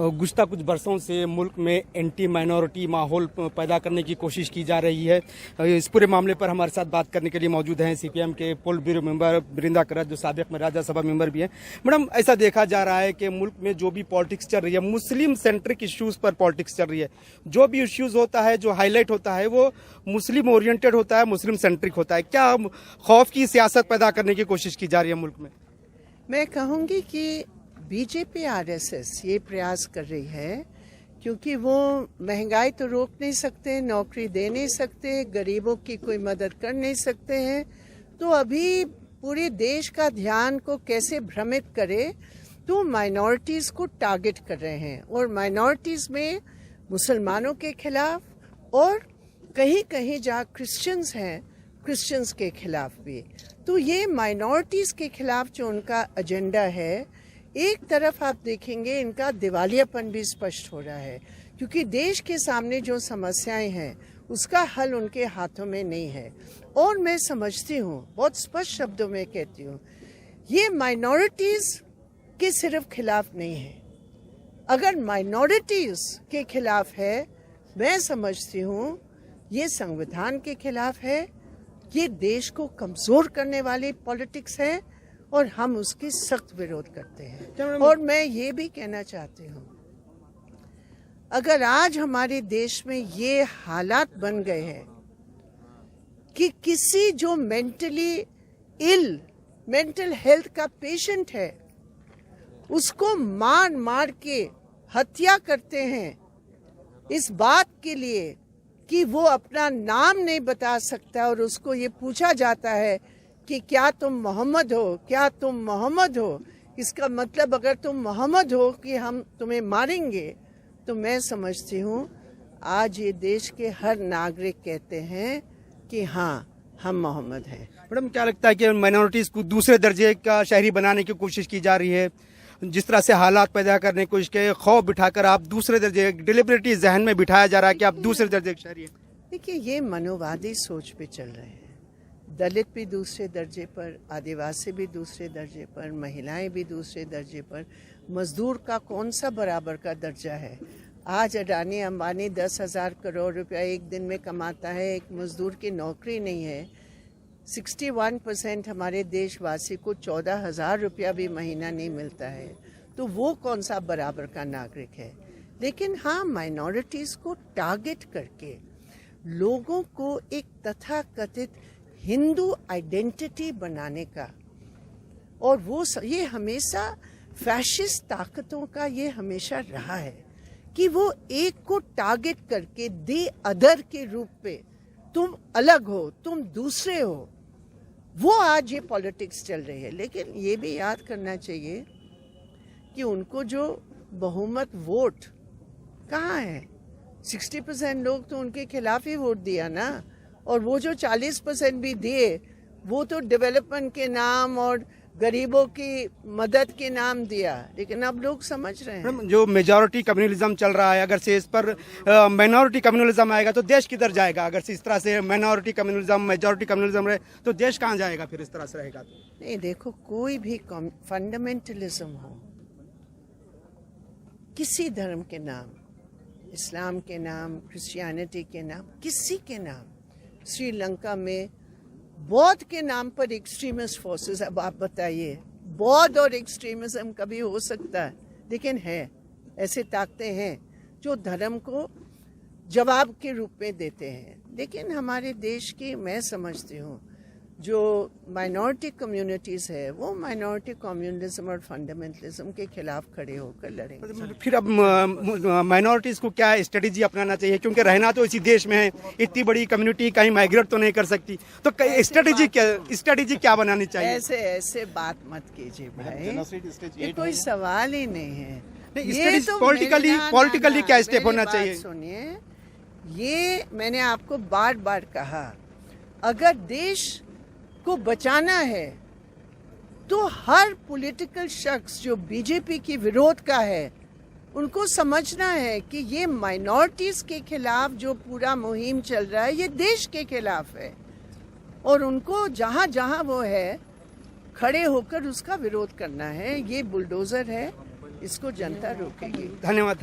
गुज़श्ता कुछ बरसों से मुल्क में एंटी माइनॉरिटी माहौल पैदा करने की कोशिश की जा रही है। इस पूरे मामले पर हमारे साथ बात करने के लिए मौजूद हैं सीपीएम के पोलिट ब्यूरो मेंबर बृंदा करत, जो साबिक में राज्यसभा मेंबर भी हैं। मैडम, ऐसा देखा जा रहा है कि मुल्क में जो भी पॉलिटिक्स चल रही है, मुस्लिम सेंट्रिक इश्यूज़ पर पॉलिटिक्स चल रही है। जो भी इश्यूज़ होता है, जो हाईलाइट होता है, वो मुस्लिम ओरिएंटेड होता है, मुस्लिम सेंट्रिक होता है। क्या खौफ की सियासत पैदा करने की कोशिश की जा रही है मुल्क में? मैं कहूँगी कि बीजेपी आरएसएस ये प्रयास कर रही है, क्योंकि वो महंगाई तो रोक नहीं सकते, नौकरी दे नहीं सकते, गरीबों की कोई मदद कर नहीं सकते हैं, तो अभी पूरे देश का ध्यान को कैसे भ्रमित करे, तो माइनॉरिटीज़ को टारगेट कर रहे हैं। और माइनॉरिटीज़ में मुसलमानों के खिलाफ और कहीं कहीं जहाँ क्रिश्चियंस हैं, क्रिश्चियंस के खिलाफ भी। तो ये माइनॉरिटीज़ के खिलाफ जो उनका एजेंडा है, एक तरफ आप देखेंगे इनका दिवालियापन भी स्पष्ट हो रहा है, क्योंकि देश के सामने जो समस्याएं हैं उसका हल उनके हाथों में नहीं है। और मैं समझती हूँ, बहुत स्पष्ट शब्दों में कहती हूँ, ये माइनॉरिटीज़ के सिर्फ खिलाफ नहीं है। अगर माइनॉरिटीज़ के खिलाफ है, मैं समझती हूँ ये संविधान के खिलाफ है, ये देश को कमज़ोर करने वाली पॉलिटिक्स है, और हम उसकी सख्त विरोध करते हैं। और मैं ये भी कहना चाहती हूँ, अगर आज हमारे देश में ये हालात बन गए हैं कि किसी जो मेंटल हेल्थ का पेशेंट है, उसको मार मार के हत्या करते हैं इस बात के लिए कि वो अपना नाम नहीं बता सकता, और उसको ये पूछा जाता है कि क्या तुम मोहम्मद हो, क्या तुम मोहम्मद हो। इसका मतलब अगर तुम मोहम्मद हो कि हम तुम्हें मारेंगे, तो मैं समझती हूँ आज ये देश के हर नागरिक कहते हैं कि हाँ, हम मोहम्मद हैं। मैडम, क्या लगता है कि माइनॉरिटीज़ को दूसरे दर्जे का शहरी बनाने की कोशिश की जा रही है? जिस तरह से हालात पैदा करने की कोशिश के खौफ बिठाकर आप दूसरे दर्जे, डिलिबरेटली जहन में बिठाया जा रहा है कि आप दूसरे दर्जे के शहरी हैं। देखिए, ये मनोवादी सोच पे चल रहे हैं। दलित भी दूसरे दर्जे पर, आदिवासी भी दूसरे दर्जे पर, महिलाएं भी दूसरे दर्जे पर, मजदूर का कौन सा बराबर का दर्जा है? आज अडानी अंबानी 10,000 करोड़ रुपया एक दिन में कमाता है, एक मजदूर की नौकरी नहीं है। 61% हमारे देशवासी को 14,000 रुपया भी महीना नहीं मिलता है, तो वो कौन सा बराबर का नागरिक है? लेकिन हाँ, माइनॉरिटीज़ को टारगेट करके लोगों को एक तथाकथित हिंदू आइडेंटिटी बनाने का, और वो ये हमेशा फैशिस्ट ताकतों का ये हमेशा रहा है कि वो एक को टारगेट करके दे अदर के रूप पे, तुम अलग हो, तुम दूसरे हो, वो आज ये पॉलिटिक्स चल रही है। लेकिन ये भी याद करना चाहिए कि उनको जो बहुमत वोट कहाँ है? 60% लोग तो उनके खिलाफ ही वोट दिया ना, और वो जो 40% भी दिए, वो तो डेवलपमेंट के नाम और गरीबों की मदद के नाम दिया। लेकिन अब लोग समझ रहे हैं जो मेजॉरिटी कम्युनलिज्म चल रहा है, अगर से इस पर माइनॉरिटी कम्युनलिज्म आएगा तो देश किधर जाएगा? अगर से इस तरह से माइनॉरिटी कम्युनलिज्म मेजॉरिटी कम्युनलिज्म रहे तो देश कहाँ जाएगा फिर इस तरह से रहेगा तो? नहीं, देखो, कोई भी फंडामेंटलिज्म हो, किसी धर्म के नाम, इस्लाम के नाम, क्रिश्चियनिटी के नाम, किसी के नाम, श्रीलंका में बौद्ध के नाम पर एक्सट्रीमिस्ट फोर्सेस, अब आप बताइए, बौद्ध और एक्सट्रीमिज्म कभी हो सकता है? लेकिन है, ऐसे ताकतें हैं जो धर्म को जवाब के रूप में देते हैं। लेकिन हमारे देश की, मैं समझती हूँ, जो माइनॉरिटी कम्युनिटीज़ है, वो माइनॉरिटी कम्युनलिज्म और फंडामेंटलिज्म के खिलाफ खड़े होकर लड़ेंगे। फिर अब माइनॉरिटीज़ को क्या स्ट्रेटेजी अपनाना चाहिए? क्योंकि रहना तो इसी देश में है, इतनी बड़ी कम्युनिटी कहीं माइग्रेट तो नहीं कर सकती, तो स्ट्रेटेजी क्या बनानी चाहिए? ऐसे बात मत कीजिए भाई, ये कोई सवाल ही नहीं है। ये तो पॉलिटिकली क्या स्टेप होना चाहिए? सुनिए, ये मैंने आपको बार बार कहा, अगर देश को बचाना है तो हर पॉलिटिकल शख्स जो बीजेपी की विरोध का है, उनको समझना है कि ये माइनॉरिटीज़ के खिलाफ जो पूरा मुहिम चल रहा है, ये देश के खिलाफ है, और उनको जहाँ जहाँ वो है खड़े होकर उसका विरोध करना है। ये बुलडोज़र है, इसको जनता रोकेगी। धन्यवाद।